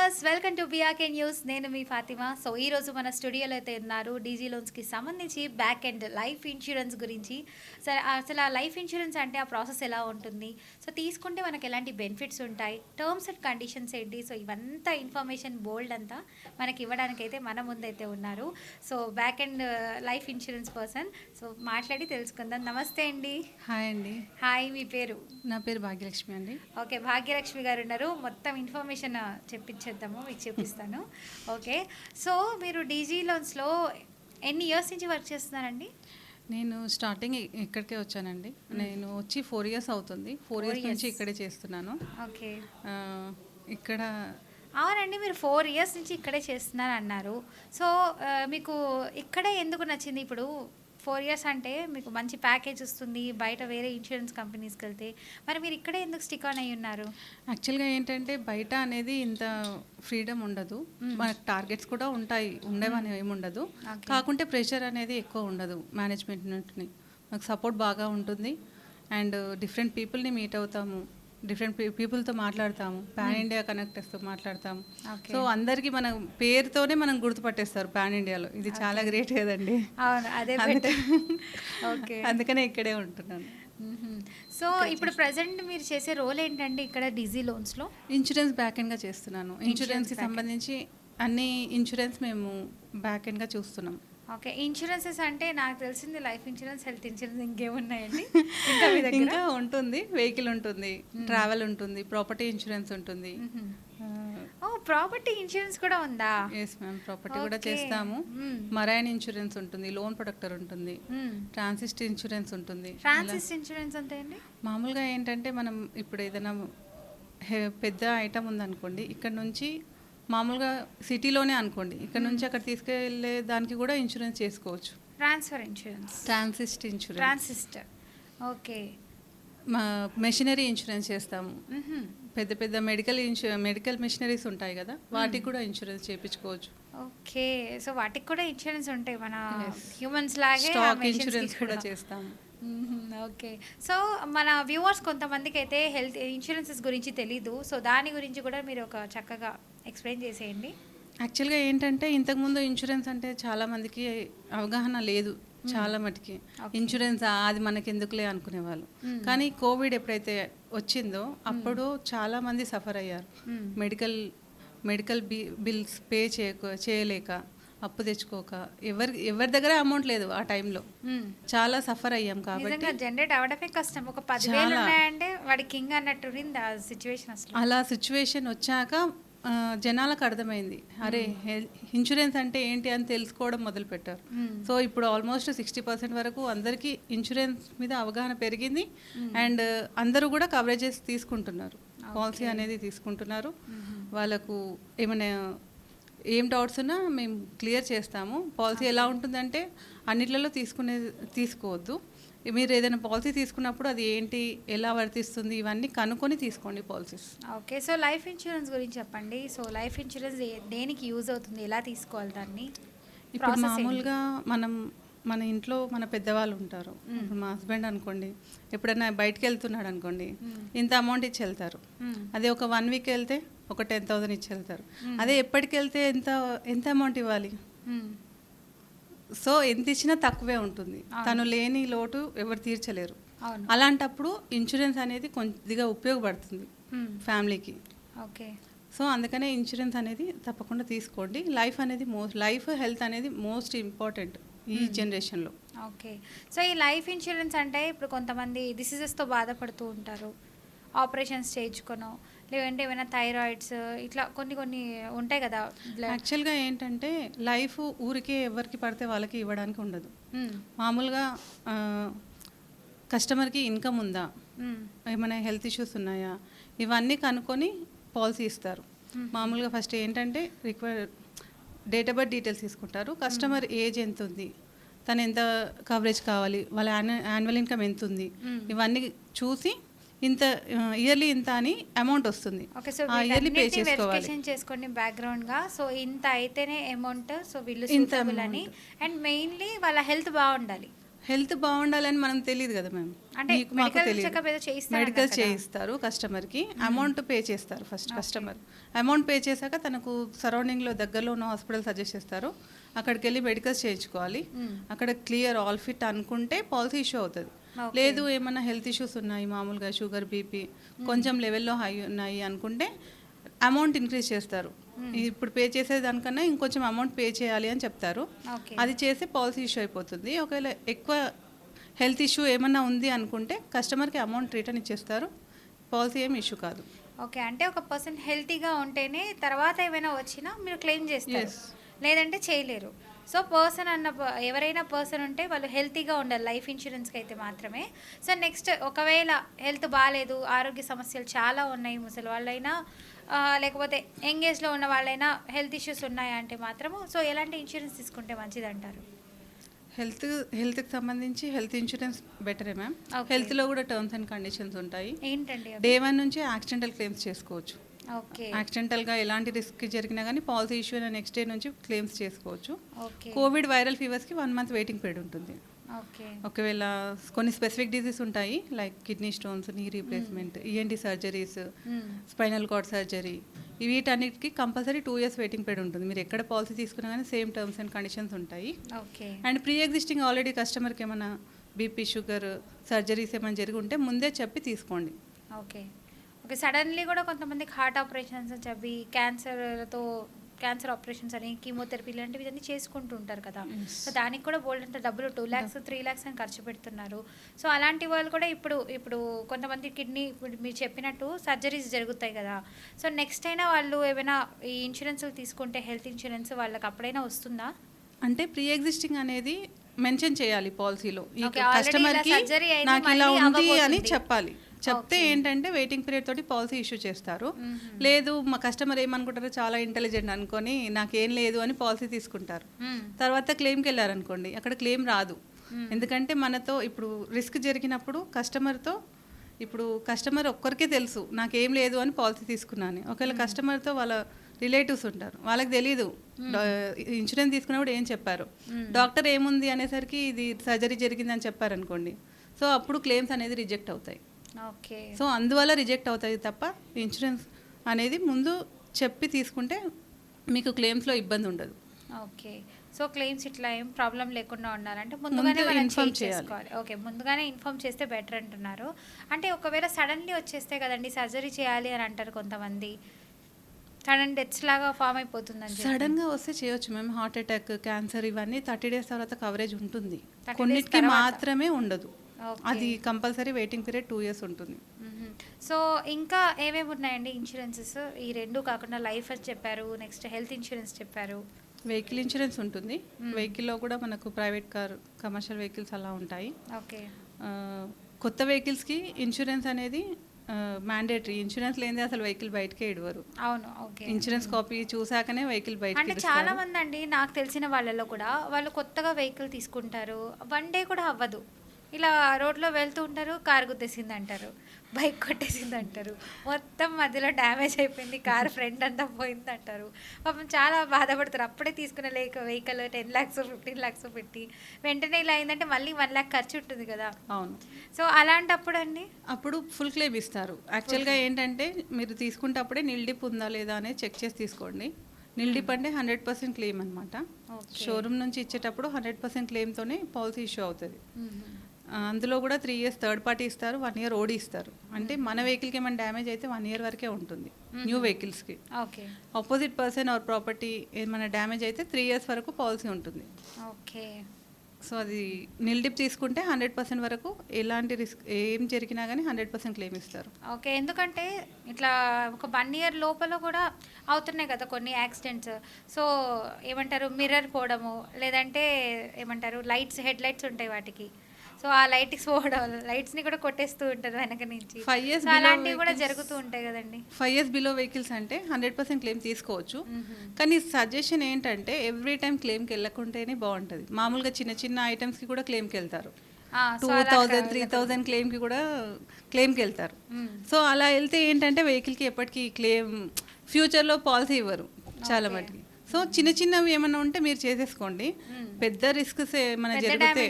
Viewers, welcome to BRK news. నేను మీ Fatima. So ఈ రోజు మన స్టూడియోలో అయితే ఉన్నారు డీజీ లోన్స్కి సంబంధించి బ్యాక్ అండ్ లైఫ్ ఇన్సూరెన్స్ గురించి. సరే, అసలు ఆ లైఫ్ ఇన్సూరెన్స్ అంటే ఆ ప్రాసెస్ ఎలా ఉంటుంది, సో తీసుకుంటే మనకి ఎలాంటి బెనిఫిట్స్ ఉంటాయి, టర్మ్స్ అండ్ కండిషన్స్ ఏంటి, సో ఇవంతా ఇన్ఫర్మేషన్ బోల్డ్ అంతా మనకి ఇవ్వడానికి అయితే మన ముందైతే ఉన్నారు. So back and life insurance person. So మాట్లాడి తెలుసుకుందాం. నమస్తే అండి. హాయ్ అండి. హాయ్, మీ పేరు? నా పేరు భాగ్యలక్ష్మి అండి. ఓకే, భాగ్యలక్ష్మి గారు ఉన్నారు. మొత్తం ఇన్ఫర్మేషన్ చెప్పించేద్దాము, మీకు చూపిస్తాను. ఓకే, సో మీరు డీజీ లోన్స్లో ఎన్ని ఇయర్స్ నుంచి వర్క్ చేస్తున్నారండి? నేను స్టార్టింగ్ ఇక్కడికే వచ్చానండి. నేను వచ్చి 4 ఇయర్స్ అవుతుంది. 4 ఇయర్స్ నుంచి ఇక్కడే చేస్తున్నాను. ఓకే, ఇక్కడ అవునండి, మీరు 4 ఇయర్స్ నుంచి ఇక్కడే చేస్తున్నారు అన్నారు. సో మీకు ఇక్కడే ఎందుకు నచ్చింది? ఇప్పుడు 4 ఇయర్స్ అంటే మీకు మంచి ప్యాకేజ్ వస్తుంది, బయట వేరే ఇన్సూరెన్స్ కంపెనీస్కి వెళ్తే. మరి మీరు ఇక్కడే ఎందుకు స్టిక్ ఆన్ అయ్యి ఉన్నారు? యాక్చువల్గా ఏంటంటే బయట అనేది ఇంత ఫ్రీడమ్ ఉండదు. మనకు టార్గెట్స్ కూడా ఉంటాయి, ఉండేవని ఏముండదు. కాకుంటే ప్రెషర్ అనేది ఎక్కువ ఉండదు. మేనేజ్మెంట్ నుండి మాకు సపోర్ట్ బాగా ఉంటుంది. అండ్ డిఫరెంట్ పీపుల్ని మీట్ అవుతాము, డిఫరెంట్ పీపుల్తో మాట్లాడతాము, పాన్ ఇండియా కనెక్టర్స్తో మాట్లాడతాము. సో అందరికీ మన పేరుతోనే మనం గుర్తుపట్టేస్తారు పాన్ ఇండియాలో. ఇది చాలా గ్రేట్ కదండి. అవును, అదే ఓకే, అందుకనే ఇక్కడే ఉంటున్నాను. సో ఇప్పుడు ప్రజెంట్ మీరు చేసే రోల్ ఏంటండి ఇక్కడ డీజీ లోన్స్లో? ఇన్సూరెన్స్ బ్యాక్ ఎండ్గా చేస్తున్నాను. ఇన్సూరెన్స్కి సంబంధించి అన్ని ఇన్సూరెన్స్ మేము బ్యాక్ ఎండ్గా చూస్తున్నాం. ఓకే, ఇన్సూరెన్సెస్ అంటే నాకు తెలిసింది లైఫ్ ఇన్సూరెన్స్, హెల్త్ ఇన్సూరెన్స్, ఇంకేమున్నాయండి? ఇంకా ఉంటుంది, వెహికల్ ఉంటుంది, ట్రావెల్ ఉంటుంది, ప్రాపర్టీ ఇన్సూరెన్స్ ఉంటుంది. ఓ, ప్రాపర్టీ ఇన్సూరెన్స్ కూడా ఉందా? ఎస్ మ్యామ్, ప్రాపర్టీ కూడా చేస్తాము. మరైన్ ఇన్సూరెన్స్ ఉంటుంది, లోన్ ప్రొటెక్టర్ ఉంటుంది, ట్రాన్సిస్ట్ ఇన్సూరెన్స్ ఉంటుంది. ట్రాన్సిస్ట్ ఇన్సూరెన్స్ అంటే అండి మామూలుగా ఏంటంటే మనం ఇప్పుడు ఏదైనా పెద్ద ఐటమ్ ఉందనుకోండి, ఇక్కడ నుంచి మామూలుగా సిటీలోనే అనుకోండి, ఇక్కడ నుంచి అక్కడ తీసుకెళ్ళే దానికి కూడా ఇన్సూరెన్స్ చేసుకోవచ్చు. Transfer insurance, transit insurance, transit. Okay, machinery insurance చేస్తాము. పెద్ద పెద్ద మెడికల్ మెషినరీస్ ఉంటాయి కదా, వాటికి కూడా ఇన్సూరెన్స్ చేయించుకోవచ్చు. ఓకే, సో వాటికి కూడా ఇన్సూరెన్స్ ఉంటాయి, మన హ్యూమన్స్ లాగే స్టాక్ ఇన్సూరెన్స్ కూడా చేస్తాము. ఓకే, సో మన వ్యూవర్స్ కొంతమందికి అయితే హెల్త్ ఇన్సూరెన్సెస్ గురించి తెలీదు. సో దాని గురించి కూడా మీరు ఒక చక్కగా ఎక్స్ప్లెయిన్ చేసేయండి. యాక్చువల్గా ఏంటంటే ఇంతకుముందు ఇన్సూరెన్స్ అంటే చాలా మందికి అవగాహన లేదు. చాలా మటుకి ఇన్సూరెన్స్ అది మనకి ఎందుకులే అనుకునేవాళ్ళు. కానీ కోవిడ్ ఎప్పుడైతే వచ్చిందో అప్పుడు చాలా మంది సఫర్ అయ్యారు. మెడికల్ బిల్స్ పే చేయలేక, అప్పు తెచ్చుకోక, ఎవరి దగ్గర అమౌంట్ లేదు ఆ టైంలో. చాలా సఫర్ అయ్యాం. కాబట్టి జనరేట్ అవడమే కష్టం. ఒక 10,000 ఉన్నాయంటే వాడి కింగ్ అన్నట్టు ఆ సిచ్యువేషన్. అలా సిచ్యువేషన్ వచ్చాక జనాలకు అర్థమైంది, అరే ఇన్సూరెన్స్ అంటే ఏంటి అని తెలుసుకోవడం మొదలుపెట్టారు. సో ఇప్పుడు ఆల్మోస్ట్ 60% వరకు అందరికీ ఇన్సూరెన్స్ మీద అవగాహన పెరిగింది. అండ్ అందరూ కూడా కవరేజెస్ తీసుకుంటున్నారు, పాలసీ అనేది తీసుకుంటున్నారు. వాళ్ళకు ఏమైనా ఏం డౌట్స్ ఉన్నా మేము క్లియర్ చేస్తాము. పాలసీ ఎలా ఉంటుందంటే అన్నిట్లలో తీసుకోవద్దు. మీరు ఏదైనా పాలసీ తీసుకున్నప్పుడు అది ఏంటి, ఎలా వర్తిస్తుంది, ఇవన్నీ కనుక్కొని తీసుకోండి policies. Okay, so life insurance గురించి చెప్పండి. సో లైఫ్ ఇన్సూరెన్స్ దేనికి యూజ్ అవుతుంది, ఎలా తీసుకోవాలి దాన్ని? ఇప్పుడు మామూలుగా మన ఇంట్లో మన పెద్దవాళ్ళు ఉంటారు. ఇప్పుడు మా హస్బెండ్ అనుకోండి, ఎప్పుడైనా బయటకు వెళ్తున్నాడు అనుకోండి, ఇంత అమౌంట్ ఇచ్చి వెళ్తారు. అదే ఒక 1 వీక్ వెళ్తే ఒక 10,000 ఇచ్చి వెళ్తారు. అదే ఎప్పటికి వెళ్తే ఎంత అమౌంట్ ఇవ్వాలి? సో ఎంత ఇచ్చినా తక్కువే ఉంటుంది. తను లేని లోటు ఎవరు తీర్చలేరు. అలాంటప్పుడు ఇన్సూరెన్స్ అనేది కొద్దిగా ఉపయోగపడుతుంది ఫ్యామిలీకి. ఓకే, సో అందుకనే ఇన్సూరెన్స్ అనేది తప్పకుండా తీసుకోండి. లైఫ్ హెల్త్ అనేది మోస్ట్ ఇంపార్టెంట్ ఈ జనరేషన్లో. ఓకే, సో ఈ లైఫ్ ఇన్సూరెన్స్ అంటే ఇప్పుడు కొంతమంది డిసీజెస్తో బాధపడుతూ ఉంటారు, ఆపరేషన్స్ చేయించుకోను, లేదంటే ఏమైనా థైరాయిడ్స్, ఇట్లా కొన్ని ఉంటాయి కదా. యాక్చువల్గా ఏంటంటే లైఫ్ ఊరికే ఎవరికి పడితే వాళ్ళకి ఇవ్వడానికి ఉండదు. మామూలుగా కస్టమర్కి ఇన్కమ్ ఉందా, ఏమైనా హెల్త్ ఇష్యూస్ ఉన్నాయా, ఇవన్నీ కనుక్కొని పాలసీ ఇస్తారు. మామూలుగా ఫస్ట్ ఏంటంటే డేట్ ఆఫ్ బర్త్ డీటెయిల్స్ తీసుకుంటారు. కస్టమర్ ఏజ్ ఎంత ఉంది, తను ఎంత కవరేజ్ కావాలి, వాళ్ళ యాన్యువల్ ఇన్కమ్ ఎంత ఉంది, ఇవన్నీ చూసి ఇంత ఇయర్లీ ఇంత అని అమౌంట్ వస్తుంది. ఇయర్లీ పే చేసుకోండి బ్యాక్గ్రౌండ్గా. సో ఇంత అయితేనే అమౌంట్, సో వీళ్ళు సూటబుల్ అని. అండ్ మెయిన్లీ వాళ్ళ హెల్త్ బాగుండాలి. హెల్త్ బాగుండాలని మనం తెలియదు కదా మ్యామ్. అంటే మీకు మాకు మెడికల్ తెలియదు. చెకప్ ఏదో చేయిస్తారు మెడికల్ అన్నారు కదా. చేయిస్తారు కస్టమర్కి. అమౌంట్ పే చేస్తారు ఫస్ట్ కస్టమర్. అమౌంట్ పే చేశాక తనకు సరౌండింగ్లో దగ్గరలో ఉన్న హాస్పిటల్ సజెస్ట్ చేస్తారు. అక్కడికి వెళ్ళి మెడికల్స్ చేయించుకోవాలి. అక్కడ క్లియర్ ఆల్ ఫిట్ అనుకుంటే పాలసీ ఇష్యూ అవుతుంది. లేదు ఏమన్నా హెల్త్ ఇష్యూస్ ఉన్నాయి, మామూలుగా షుగర్, బీపీ కొంచెం లెవెల్లో హై ఉన్నాయి అనుకుంటే అమౌంట్ ఇంక్రీజ్ చేస్తారు. ఇప్పుడు పే చేసే దానికన్నా ఇంకొంచెం అమౌంట్ పే చేయాలి అని చెప్తారు. ఓకే. అది చేస్తే పాలసీ ఇష్యూ అయిపోతుంది. ఒకవేళ ఎక్కువ హెల్త్ ఇష్యూ ఏమన్నా ఉంది అనుకుంటే కస్టమర్కి అమౌంట్ రిటర్న్ ఇచ్చేస్తారు. పాలసీ ఏమి ఇష్యూ కాదు. ఓకే, అంటే ఒక పర్సన్ హెల్తీగా ఉంటేనే తర్వాత ఏమైనా వచ్చినా మీరు క్లెయిమ్ చేస్తారు, లేదంటే చేయలేరు. సో పర్సన్ ఎవరైనా పర్సన్ ఉంటే వాళ్ళు హెల్తీగా ఉండాలి లైఫ్ ఇన్సూరెన్స్కి అయితే మాత్రమే. సో నెక్స్ట్ ఒకవేళ హెల్త్ బాగాలేదు, ఆరోగ్య సమస్యలు చాలా ఉన్నాయి, ముసలి వాళ్ళైనా లేకపోతే యంగ్ ఏజ్లో ఉన్న వాళ్ళైనా హెల్త్ ఇష్యూస్ ఉన్నాయా అంటే మాత్రము సో ఎలాంటి ఇన్సూరెన్స్ తీసుకుంటే మంచిది అంటారు? హెల్త్కి సంబంధించి హెల్త్ ఇన్సూరెన్స్ బెటరే మ్యామ్. హెల్త్లో కూడా టర్మ్స్ అండ్ కండిషన్స్ ఉంటాయి. ఏంటండి? డే 1 నుంచి యాక్సిడెంటల్ క్లెయిమ్స్ చేసుకోవచ్చు. ఓకే. యాక్సిడెంటల్గా ఎలాంటి రిస్క్ జరిగినా కానీ పాలసీ ఇష్యూ అయిన నెక్స్ట్ డే నుంచి క్లెయిమ్స్ చేసుకోవచ్చు. ఓకే. కోవిడ్ వైరల్ ఫీవర్స్కి 1 మంత్ వెయిటింగ్ పీరియడ్ ఉంటుంది. ఓకే. ఒకవేళ కొన్ని స్పెసిఫిక్ డిసీజ్ ఉంటాయి like kidney stones, knee replacement, ENT surgeries, spinal cord surgery, వీటన్నిటికి కంపల్సరీ 2 years వెయిటింగ్ పీరియడ్ ఉంటుంది. మీరు ఎక్కడ పాలసీ తీసుకున్నా కానీ సేమ్ టర్మ్స్ అండ్ కండిషన్స్ ఉంటాయి. Okay. And pre existing already కస్టమర్కి ఏమైనా బీపీ, షుగర్, సర్జరీస్ ఏమైనా జరిగి ఉంటే ముందే చెప్పి తీసుకోండి. ఓకే. ఓకే. సడన్లీ కూడా కొంతమందికి హార్ట్ ఆపరేషన్స్ అని చెప్పి క్యాన్సర్ ఆపరేషన్స్ అని, కీమోథెరపీ ఇలాంటివి అన్నీ చేసుకుంటూ ఉంటారు కదా. సో దానికి కూడా బోల్డ్ అంత డబ్బులు 2 lakhs 3 lakhs అని ఖర్చు పెడుతున్నారు. సో అలాంటి వాళ్ళు కూడా ఇప్పుడు కొంతమంది కిడ్నీ ఇప్పుడు మీరు చెప్పినట్టు సర్జరీస్ జరుగుతాయి కదా. సో నెక్స్ట్ అయినా వాళ్ళు ఏమైనా ఈ ఇన్సూరెన్స్లు తీసుకుంటే హెల్త్ ఇన్సూరెన్స్ వాళ్ళకి అప్పుడైనా వస్తుందా? అంటే ప్రీ ఎగ్జిస్టింగ్ అనేది మెన్షన్ చేయాలి పాలసీలో. ఈ Okay, already కస్టమర్కి ఇలా surgery అయింది, నాకు ఇలా మళ్ళీ ఉంది అని అవ్వబోతుంది. చెప్పాలి. చెప్తే Okay. ఏంటంటే వెయిటింగ్ పీరియడ్ తోటి పాలసీ ఇష్యూ చేస్తారు. లేదు మా కస్టమర్ ఏమనుకుంటారో చాలా ఇంటెలిజెంట్ అనుకొని నాకేం లేదు అని పాలసీ తీసుకుంటారు. తర్వాత క్లెయిమ్కి వెళ్ళారనుకోండి అక్కడ క్లెయిమ్ రాదు. ఎందుకంటే మనతో ఇప్పుడు రిస్క్ జరిగినప్పుడు కస్టమర్ ఒక్కరికే తెలుసు నాకేం లేదు అని పాలసీ తీసుకున్నాను. ఒకవేళ కస్టమర్తో వాళ్ళ రిలేటివ్స్ ఉంటారు, వాళ్ళకి తెలీదు ఇన్సూరెన్స్ తీసుకున్నప్పుడు ఏం చెప్పారు, డాక్టర్ ఏముంది అనేసరికి ఇది సర్జరీ జరిగింది అని చెప్పారనుకోండి, సో అప్పుడు క్లెయిమ్స్ అనేది రిజెక్ట్ అవుతాయి. ఓకే. సో అందువల్ల రిజెక్ట్ అవుతాయి తప్ప ఇన్సూరెన్స్ అనేది ముందు చెప్పి తీసుకుంటే మీకు క్లెయిమ్స్లో ఇబ్బంది ఉండదు. ఓకే. సో క్లెయిమ్స్ ఇట్లా ఏం ప్రాబ్లం లేకుండా ఉండాలంటే ముందుగానే మనం ఇన్ఫార్మ్ చేసుకోవాలి. ఓకే, ముందుగానే ఇన్ఫార్మ్ చేస్తే బెటర్ అంటున్నారు. అంటే ఒకవేళ సడన్లీ వచ్చేస్తే కదండి సర్జరీ చేయాలి అని అంటారు కొంతమంది, సడన్ డెత్స్ లాగా ఫామ్ అయిపోతుందని చెప్పి. సడన్గా వస్తే చేయొచ్చు మేము. హార్ట్ అటాక్, క్యాన్సర్ ఇవన్నీ 30 days తర్వాత కవరేజ్ ఉంటుంది. 30 days కొన్నిటికి తర్వాత? మాత్రమే ఉండదు. ఓకే. అది కంపల్సరీ వెయిటింగ్ పీరియడ్ 2 years ఉంటుంది. సో ఇంకా ఏమేమి ఉన్నాయండి ఇన్సూరెన్సెస్? ఈ రెండు కాకుండా లైఫ్ అని చెప్పారు, నెక్స్ట్ హెల్త్ ఇన్సూరెన్స్ చెప్పారు. వెహికల్ ఇన్సూరెన్స్ ఉంటుంది. వెహికల్లో కూడా మనకు ప్రైవేట్ కార్, కమర్షియల్ వెహికల్స్ అలా ఉంటాయి. ఓకే. కొత్త వెహికల్స్కి ఇన్సూరెన్స్ అనేది మ్యాండేటరీ. ఇన్సూరెన్స్ లేనిదే అసలు వెహికల్ బయటకే ఇడవరు. అవును. ఓకే. ఇన్సూరెన్స్ కాపీ చూసాకనే వెహికల్ అంటే బయటకి చాలా మంది అండి నాకు తెలిసిన వాళ్ళలో కూడా వాళ్ళు కొత్తగా వెహికల్ తీసుకుంటారు, 1 day కూడా అవ్వదు, ఇలా రోడ్లో వెళ్తూ ఉంటారు, కారు గుద్దేసింది అంటారు, బైక్ కొట్టేసింది అంటారు, మొత్తం మధ్యలో డ్యామేజ్ అయిపోయింది, కారు ఫ్రంట్ అంతా పోయింది అంటారు. పాపం చాలా బాధపడతారు. అప్పుడే తీసుకున్న వెహికల్ 10 lakhs 15 lakhs పెట్టి వెంటనే ఇలా అయిందంటే మళ్ళీ 1 lakh ఖర్చు ఉంటుంది కదా. అవును. సో అలాంటప్పుడు అండి అప్పుడు ఫుల్ క్లెయిమ్ ఇస్తారు. యాక్చువల్గా ఏంటంటే మీరు తీసుకుంటప్పుడే నిల్ డిప్ ఉందా లేదా అనేది చెక్ చేసి తీసుకోండి. నిల్ డిప్ అంటే 100% క్లెయిమ్ అనమాట. షోరూమ్ నుంచి ఇచ్చేటప్పుడు 100% క్లెయిమ్తోనే పాలసీ ఇష్యూ అవుతుంది. అందులో కూడా 3 years థర్డ్ పార్టీ ఇస్తారు, 1 year ఓడి ఇస్తారు. అంటే మన వెహికల్కి ఏమైనా డ్యామేజ్ అయితే 1 year వరకే ఉంటుంది న్యూ వెహికల్స్కి. Okay. Opposite person or property ఏమైనా డ్యామేజ్ అయితే 3 years వరకు పాలసీ ఉంటుంది. ఓకే. సో అది నిల్ డిప్ తీసుకుంటే 100% వరకు ఎలాంటి రిస్క్ ఏం జరిగినా కానీ 100% క్లెయిమ్ ఇస్తారు. ఓకే. ఎందుకంటే ఇట్లా ఒక 1 year లోపల కూడా అవుతున్నాయి కదా కొన్ని యాక్సిడెంట్స్. సో ఏమంటారు, మిర్రర్ పోవడము, లేదంటే ఏమంటారు హెడ్ లైట్స్ ఉంటాయి వాటికి, సో ఆ లైట్స్ని కూడా కొట్టేస్తూ ఉంటారు వెనక నుంచి. 5 years అలాంటివి కూడా జరుగుతూ ఉంటాయి కదండి. 5 years బిలో వెహికల్స్ అంటే 100% క్లెయిమ్ తీసుకోవచ్చు. కానీ సజెషన్ ఏంటంటే ఎవ్రీ టైం క్లెయిమ్కి వెళ్ళకుంటేనే బాగుంటుంది. మామూలుగా చిన్న చిన్న ఐటమ్స్కి కూడా క్లెయిమ్కి వెళ్తారు, 2000 3000 క్లెయిమ్కి కూడా క్లెయిమ్కి వెళ్తారు. సో అలా వెళ్తే ఏంటంటే వెహికల్కి ఎప్పటికీ క్లెయిమ్ ఫ్యూచర్లో పాలసీ ఇవ్వరు చాలా మటుకి. సో చిన్న చిన్నవి ఏమైనా ఉంటే మీరు చేసేసుకోండి. పెద్ద రిస్క్స్ ఏమైనా జరిగితే,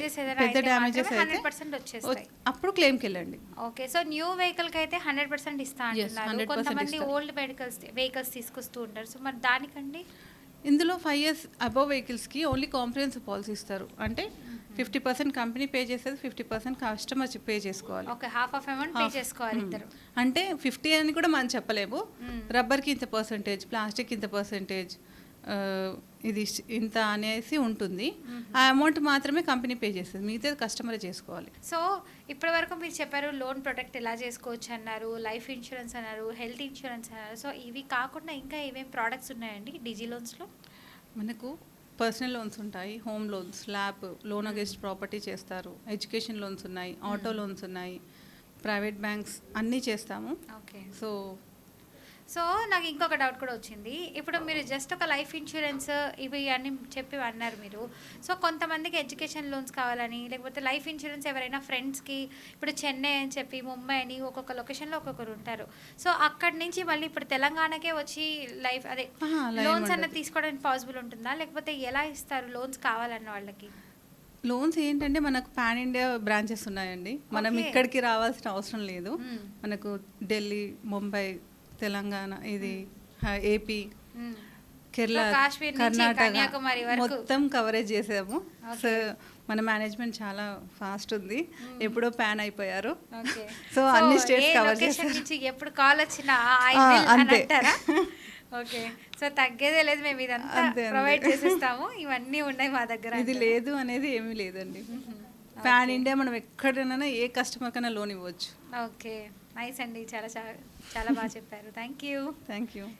పెద్ద డ్యామేజెస్ అయితే 100% వచ్చేస్తాయి. అప్పుడు క్లెయిమ్కి వెళ్ళండి. ఓకే. సో న్యూ వెహికల్కి అయితే 100% ఇస్తా అంటున్నారు. 100% కొంతమంది ఓల్డ్ వెహికల్స్ తీసుకొస్తూ ఉంటారు. సో మరి దానికండి ఇందులో 5 years అబవ్ వెహికల్స్కి ఓన్లీ కాంప్రహెన్సివ్ పాలసీ ఇస్తారు. అంటే 50% కంపెనీ పే చేసేది, 50% కస్టమర్ పే చేసుకోవాలి. Okay, half of amount pay చేసుకోవాలి ఇద్దరు. అంటే 50 అని కూడా మనం చెప్పలేము. రబ్బర్కి ఇంత పర్సంటేజ్, ప్లాస్టిక్ ఇంత పర్సంటేజ్, ఇది ఇంత అనేసి ఉంటుంది. ఆ అమౌంట్ మాత్రమే కంపెనీ పే చేస్తుంది, మిగతాది కస్టమర్ చేసుకోవాలి. సో ఇప్పటి వరకు మీరు చెప్పారు లోన్ ప్రొటెక్ట్ ఎలా చేసుకోవచ్చు అన్నారు, లైఫ్ ఇన్సూరెన్స్ అన్నారు, హెల్త్ ఇన్సూరెన్స్ అన్నారు. సో ఇవి కాకుండా ఇంకా ఏమేమి ప్రోడక్ట్స్ ఉన్నాయండి డిజీ లోన్స్లో? మనకు పర్సనల్ లోన్స్ ఉంటాయి, home loans, lab, loan against property చేస్తారు, ఎడ్యుకేషన్ లోన్స్ ఉన్నాయి, ఆటో లోన్స్ ఉన్నాయి, ప్రైవేట్ బ్యాంక్స్ అన్నీ చేస్తాము. ఓకే. సో నాకు ఇంకొక డౌట్ కూడా వచ్చింది. ఇప్పుడు మీరు జస్ట్ ఒక లైఫ్ ఇన్సూరెన్స్ ఇవి అన్నీ చెప్పి అన్నారు మీరు. సో కొంతమందికి ఎడ్యుకేషన్ లోన్స్ కావాలని, లేకపోతే లైఫ్ ఇన్సూరెన్స్ ఎవరైనా ఫ్రెండ్స్కి, ఇప్పుడు చెన్నై అని చెప్పి, ముంబై అని ఒక్కొక్క లొకేషన్లో ఒక్కొక్కరు ఉంటారు. సో అక్కడి నుంచి మళ్ళీ ఇప్పుడు తెలంగాణకే వచ్చి లోన్స్ అన్నది తీసుకోవడానికి పాసిబుల్ ఉంటుందా, లేకపోతే ఎలా ఇస్తారు లోన్స్ కావాలన్న వాళ్ళకి? లోన్స్ ఏంటంటే మనకు పాన్ ఇండియా బ్రాంచెస్ ఉన్నాయండి. మనం ఇక్కడికి రావాల్సిన అవసరం లేదు. మనకు ఢిల్లీ, ముంబై, తెలంగాణ, ఇది ఏపీ, కేరళ, కర్ణాటక మొత్తం కవరేజ్ చేసాము. సో మన మేనేజ్మెంట్ చాలా ఫాస్ట్ ఉంది, ఎప్పుడో ప్యాన్ అయిపోయారు. సో అన్ని స్టేట్స్ కవర్ చేసి ఎప్పుడు కాల్ వచ్చినా అంతే. ఓకే. సో తగ్గేదే లేదు, మేము ఇదంతా ప్రొవైడ్ చేసిస్తాము, ఇవన్నీ ఉన్నాయి మా దగ్గర. ఇది లేదు అనేది ఏమీ లేదండి. పాన్ ఇండియా మనం ఎక్కడైనా ఏ కస్టమర్ కన్నా లోన్ ఇవ్వచ్చు. ఓకే, నైస్ అండి. చాలా చాలా బాగా చెప్పారు. Thank you.